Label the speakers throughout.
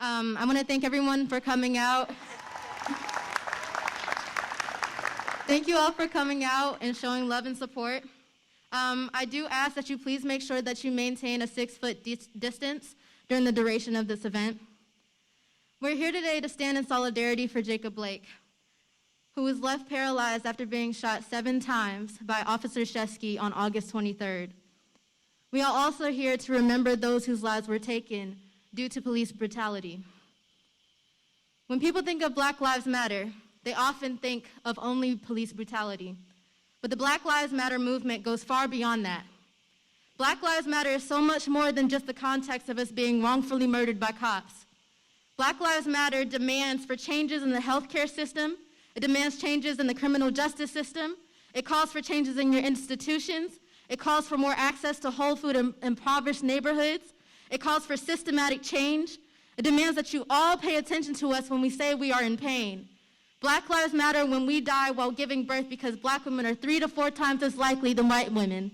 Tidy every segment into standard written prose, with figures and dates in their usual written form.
Speaker 1: I want to thank everyone for coming out. Thank you all for coming out and showing love and support. I do ask that you please make sure that you maintain a 6-foot distance during the duration of this event. We're here today to stand in solidarity for Jacob Blake, who was left paralyzed after being shot 7 times by Officer Shesky on August 23rd. We are also here to remember those whose lives were taken due to police brutality. When people think of Black Lives Matter, they often think of only police brutality. But the Black Lives Matter movement goes far beyond that. Black Lives Matter is so much more than just the context of us being wrongfully murdered by cops. Black Lives Matter demands for changes in the healthcare system. It demands changes in the criminal justice system. It calls for changes in your institutions. It calls for more access to whole food in impoverished neighborhoods. It calls for systematic change. It demands that you all pay attention to us when we say we are in pain. Black lives matter when we die while giving birth because Black women are 3 to 4 times as likely than white women.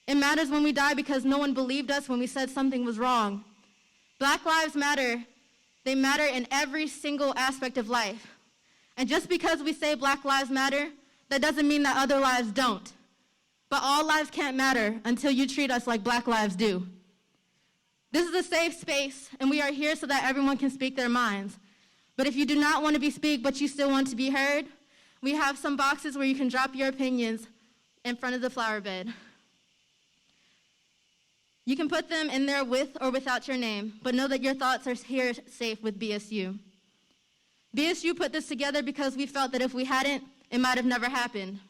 Speaker 1: It matters when we die because no one believed us when we said something was wrong. Black lives matter. They matter in every single aspect of life. And just because we say Black lives matter, that doesn't mean that other lives don't. But all lives can't matter until you treat us like Black lives do. This is a safe space, and we are here so that everyone can speak their minds. But if you do not want to be speak, but you still want to be heard, we have some boxes where you can drop your opinions in front of the flower bed. You can put them in there with or without your name, but know that your thoughts are here safe with BSU. BSU put this together because we felt that if we hadn't, it might have never happened.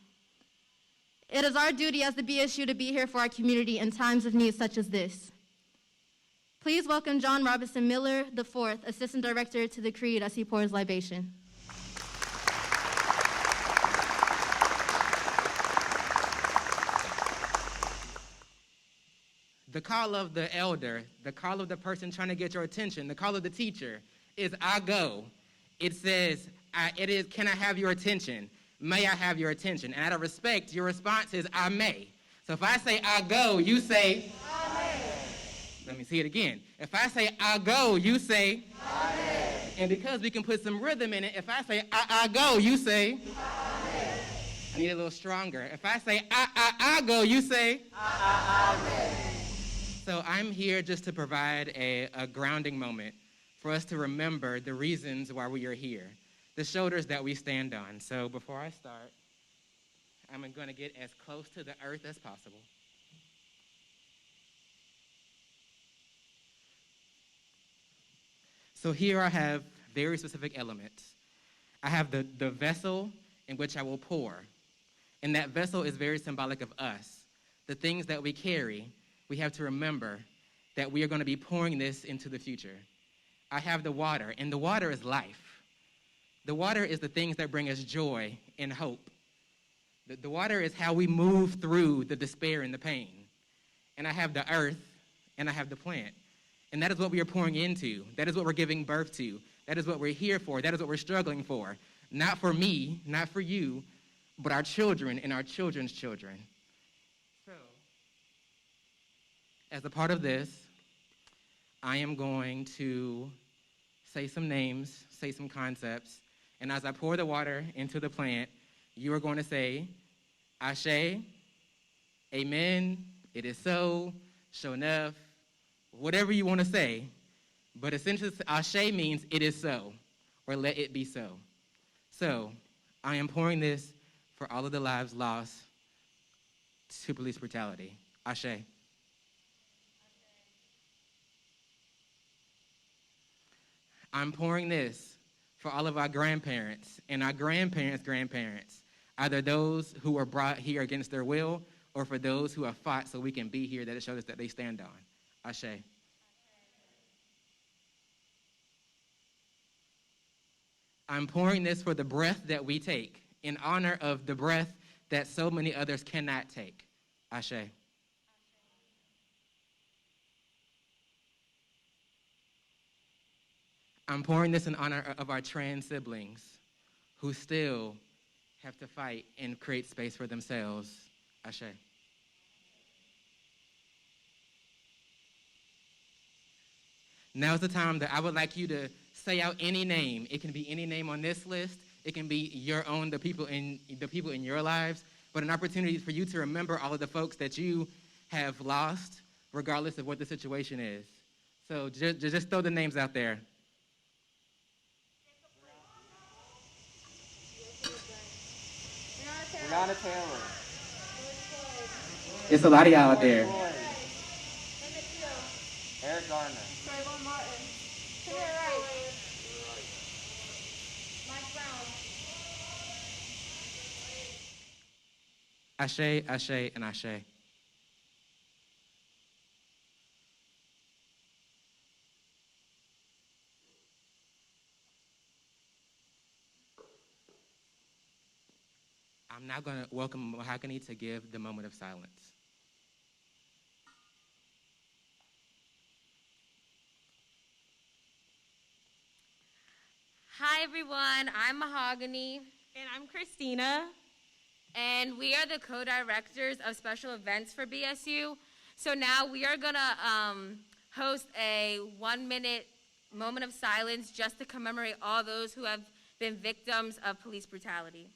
Speaker 1: It is our duty as the BSU to be here for our community in times of need such as this. Please welcome John Robinson Miller IV, Assistant Director to the Creed, as he pours libation.
Speaker 2: The call of the elder, the call of the person trying to get your attention, the call of the teacher is I go. It says, can I have your attention? May I have your attention? And out of respect, your response is I may. So if I say I go, you say I may. Let me see it again. If I say I go, you say I may. And because we can put some rhythm in it, if I say I go, you say I may. I need a little stronger. If I say I go, you say I may. So I'm here just to provide a grounding moment for us to remember the reasons why we are here, the shoulders that we stand on. So before I start, I'm going to get as close to the earth as possible. So here I have very specific elements. I have the vessel in which I will pour, and that vessel is very symbolic of us. The things that we carry, we have to remember that we are going to be pouring this into the future. I have the water, and the water is life. The water is the things that bring us joy and hope. The water is how we move through the despair and the pain. And I have the earth, and I have the plant. And that is what we are pouring into. That is what we're giving birth to. That is what we're here for. That is what we're struggling for. Not for me, not for you, but our children and our children's children. So, as a part of this, I am going to say some names, say some concepts, and as I pour the water into the plant, you are going to say, Ashe, Amen, it is so, Shonef, whatever you want to say, but essentially Ashe means it is so, or let it be so. So, I am pouring this for all of the lives lost to police brutality. Ashe. I'm pouring this for all of our grandparents and our grandparents' grandparents, either those who were brought here against their will or for those who have fought so we can be here, that it shows us that they stand on. Ashe. I'm pouring this for the breath that we take in honor of the breath that so many others cannot take. Ashe. I'm pouring this in honor of our trans siblings who still have to fight and create space for themselves. Ashe. I Now's the time that I would like you to say out any name. It can be any name on this list. It can be your own, the people in your lives, but an opportunity for you to remember all of the folks that you have lost, regardless of what the situation is. So just throw the names out there.
Speaker 3: Brianna Taylor.
Speaker 2: It's a lot of y'all out there.
Speaker 3: Eric Garner.
Speaker 2: Ashe, Ashe, and Ashe. I'm now going to welcome Mahogany to give the moment of silence.
Speaker 4: Hi, everyone. I'm Mahogany.
Speaker 5: And I'm Christina.
Speaker 4: And we are the co-directors of special events for BSU. So now we are going to host a 1-minute moment of silence just to commemorate all those who have been victims of police brutality.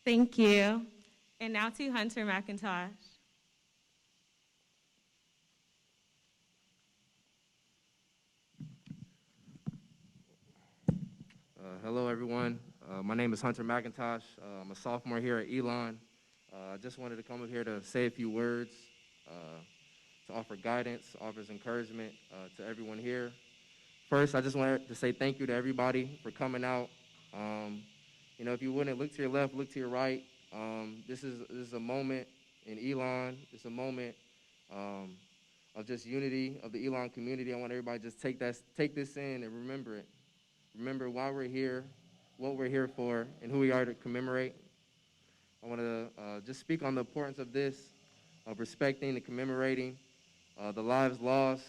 Speaker 5: Thank you. And now to Hunter McIntosh.
Speaker 6: Hello, everyone. My name is Hunter McIntosh. I'm a sophomore here at Elon. I just wanted to come up here to say a few words, to offer guidance, offers encouragement to everyone here. First, I just wanted to say thank you to everybody for coming out. If you wouldn't look to your left, look to your right. This is a moment in Elon. It's a moment of just unity of the Elon community. I want everybody to just take this in and remember it. Remember why we're here, what we're here for, and who we are to commemorate. I want to just speak on the importance of this, of respecting and commemorating the lives lost,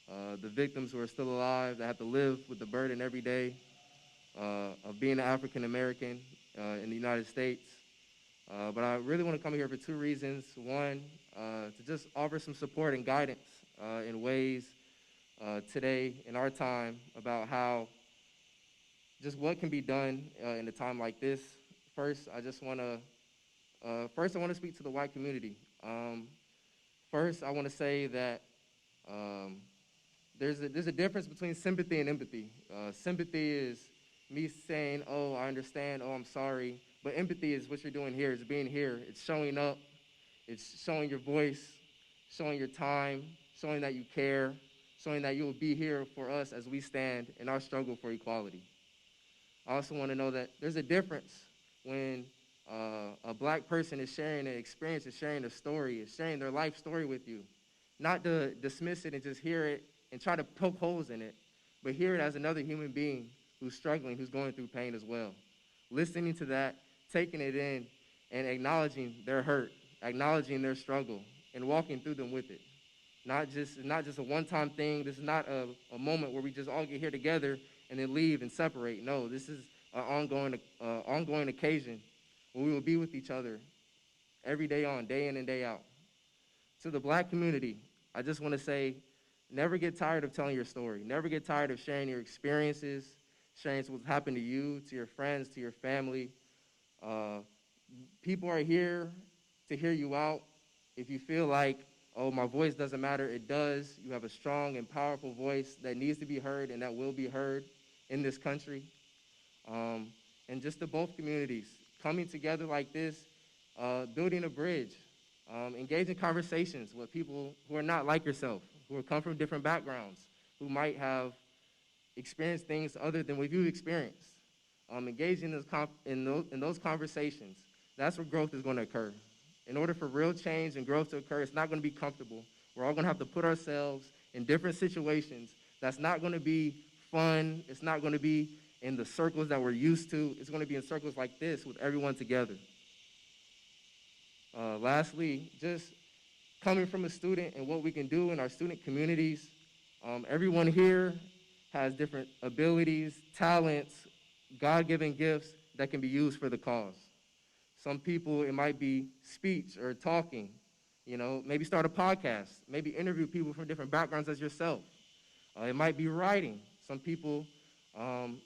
Speaker 6: the victims who are still alive, that have to live with the burden every day of being an African American in the United States. But I really want to come here for two reasons. One, to just offer some support and guidance in ways today in our time about how just what can be done in a time like this. First, I want to speak to the white community. First, I want to say that there's a difference between sympathy and empathy. Sympathy is me saying, oh, I understand, oh, I'm sorry. But empathy is what you're doing here, it's being here. It's showing up, it's showing your voice, showing your time, showing that you care, showing that you will be here for us as we stand in our struggle for equality. I also want to know that there's a difference when a black person is sharing an experience, is sharing a story, is sharing their life story with you. Not to dismiss it and just hear it and try to poke holes in it, but hear it as another human being who's struggling, who's going through pain as well. Listening to that, taking it in, and acknowledging their hurt, acknowledging their struggle, and walking through them with it. Not just a one-time thing. This is not a moment where we just all get here together and then leave and separate. No, this is an ongoing occasion where we will be with each other every day on, day in and day out. To the black community, I just want to say, never get tired of telling your story. Never get tired of sharing your experiences, sharing what's happened to you, to your friends, to your family. People are here to hear you out. If you feel like, oh, my voice doesn't matter, it does. You have a strong and powerful voice that needs to be heard and that will be heard in this country. And just to both communities, coming together like this, building a bridge, engaging conversations with people who are not like yourself, who come from different backgrounds, who might have experienced things other than what you've experienced. Engaging in those conversations, that's where growth is going to occur. In order for real change and growth to occur, it's not going to be comfortable. We're all going to have to put ourselves in different situations. That's not going to be fun. It's not going to be in the circles that we're used to. It's going to be in circles like this with everyone together. Lastly, just coming from a student and what we can do in our student communities, everyone here has different abilities, talents, God-given gifts that can be used for the cause. Some people, it might be speech or talking, maybe start a podcast, maybe interview people from different backgrounds as yourself. It might be writing. Some people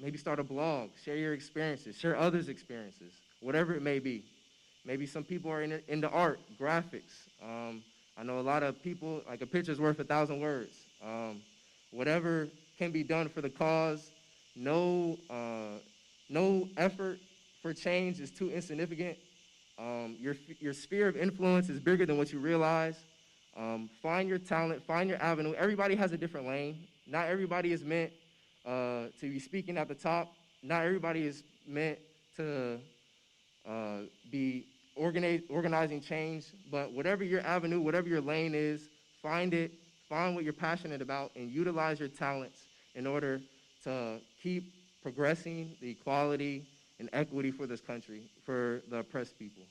Speaker 6: maybe start a blog, share your experiences, share others' experiences, whatever it may be. Maybe some people are into art, graphics. I know a lot of people, like a picture's worth 1,000 words. Whatever can be done for the cause, no effort for change is too insignificant. Your sphere of influence is bigger than what you realize. Find your talent, find your avenue. Everybody has a different lane. Not everybody is meant to be speaking at the top. Not everybody is meant to be organizing change, but whatever your avenue, whatever your lane is, find it, find what you're passionate about, and utilize your talents in order to keep progressing the equality and equity for this country, for the oppressed people.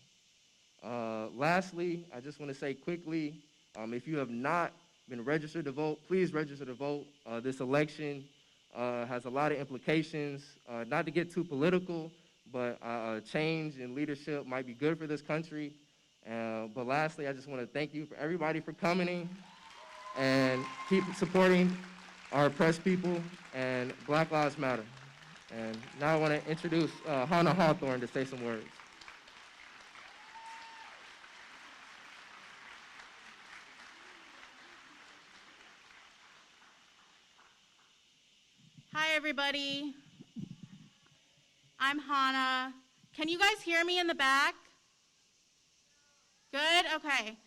Speaker 6: Lastly, I just want to say quickly, if you have not been registered to vote, please register to vote. This election has a lot of implications, not to get too political, but change in leadership might be good for this country. But lastly, I just want to thank you for everybody for coming and keep supporting our oppressed people and Black Lives Matter. And now I want to introduce Hannah Hawthorne to say some words.
Speaker 7: Hi, everybody. I'm Hannah. Can you guys hear me in the back? Good? Okay.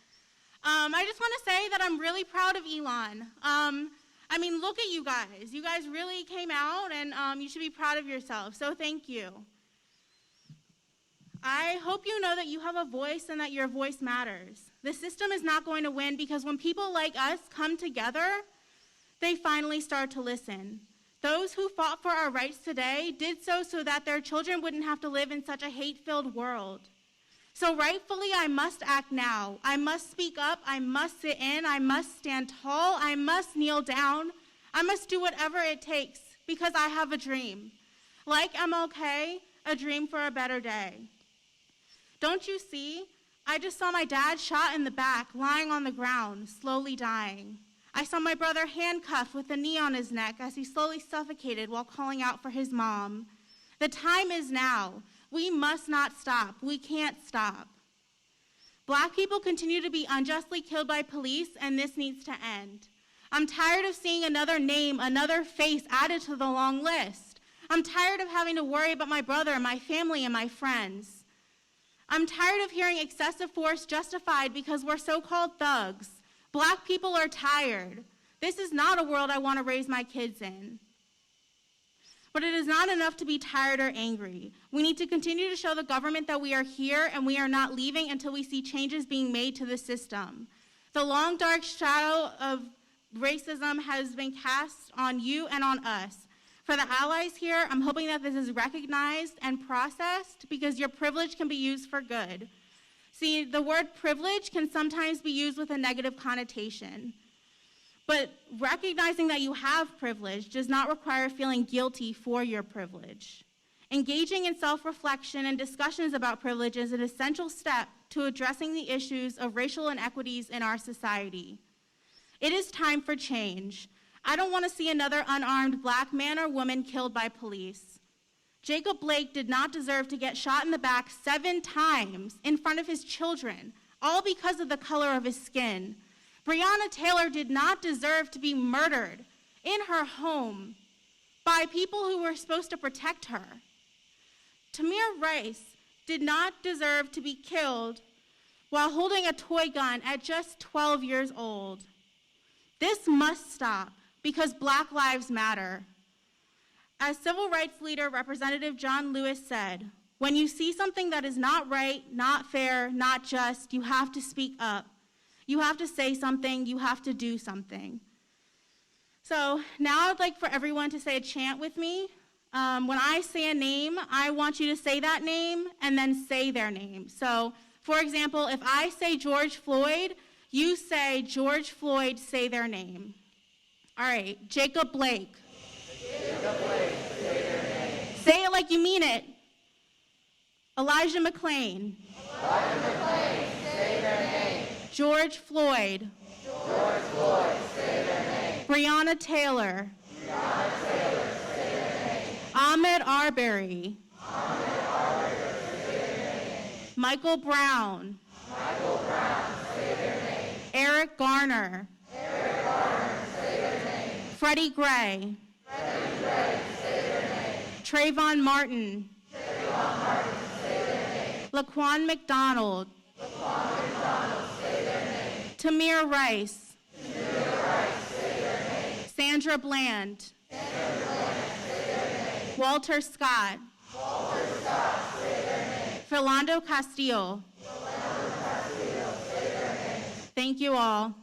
Speaker 7: I just want to say that I'm really proud of Elon. Look at you guys. You guys really came out, and you should be proud of yourself, so thank you. I hope you know that you have a voice and that your voice matters. The system is not going to win because when people like us come together, they finally start to listen. Those who fought for our rights today did so that their children wouldn't have to live in such a hate-filled world. So rightfully, I must act now. I must speak up. I must sit in. I must stand tall. I must kneel down. I must do whatever it takes because I have a dream. Like MLK, a dream for a better day. Don't you see? I just saw my dad shot in the back, lying on the ground, slowly dying. I saw my brother handcuffed with a knee on his neck as he slowly suffocated while calling out for his mom. The time is now. We must not stop. We can't stop. Black people continue to be unjustly killed by police, and this needs to end. I'm tired of seeing another name, another face added to the long list. I'm tired of having to worry about my brother, my family, and my friends. I'm tired of hearing excessive force justified because we're so-called thugs. Black people are tired. This is not a world I want to raise my kids in. But it is not enough to be tired or angry. We need to continue to show the government that we are here and we are not leaving until we see changes being made to the system. The long, dark shadow of racism has been cast on you and on us. For the allies here, I'm hoping that this is recognized and processed because your privilege can be used for good. See, the word privilege can sometimes be used with a negative connotation. But recognizing that you have privilege does not require feeling guilty for your privilege. Engaging in self-reflection and discussions about privilege is an essential step to addressing the issues of racial inequities in our society. It is time for change. I don't want to see another unarmed Black man or woman killed by police. Jacob Blake did not deserve to get shot in the back 7 times in front of his children, all because of the color of his skin. Breonna Taylor did not deserve to be murdered in her home by people who were supposed to protect her. Tamir Rice did not deserve to be killed while holding a toy gun at just 12 years old. This must stop because Black lives matter. As civil rights leader Representative John Lewis said, when you see something that is not right, not fair, not just, you have to speak up. You have to say something. You have to do something. So now I'd like for everyone to say a chant with me. When I say a name, I want you to say that name and then say their name. So, for example, if I say George Floyd, you say George Floyd, say their name. All right, Jacob Blake. Jacob Blake, say their name. Say it like you mean it. Elijah McClain. Elijah McClain, say their name. George Floyd. George Floyd, say their name. Breonna Taylor. Breonna Taylor, say their name. Ahmed Arbery. Ahmed Arbery, say their name. Michael Brown. Michael Brown, say their name. Eric Garner. Eric Garner, say their name. Freddie Gray. Freddie Gray, say their name. Trayvon Martin. Trayvon Martin, say their name. Laquan McDonald. Laquan McDonald, say their name. Tamir Rice. Tamir Rice, say their name. Sandra Bland. Sandra Bland, say their name. Walter Scott. Walter Scott, say their name. Philando Castillo. Philando Castillo, say their name. Thank you all.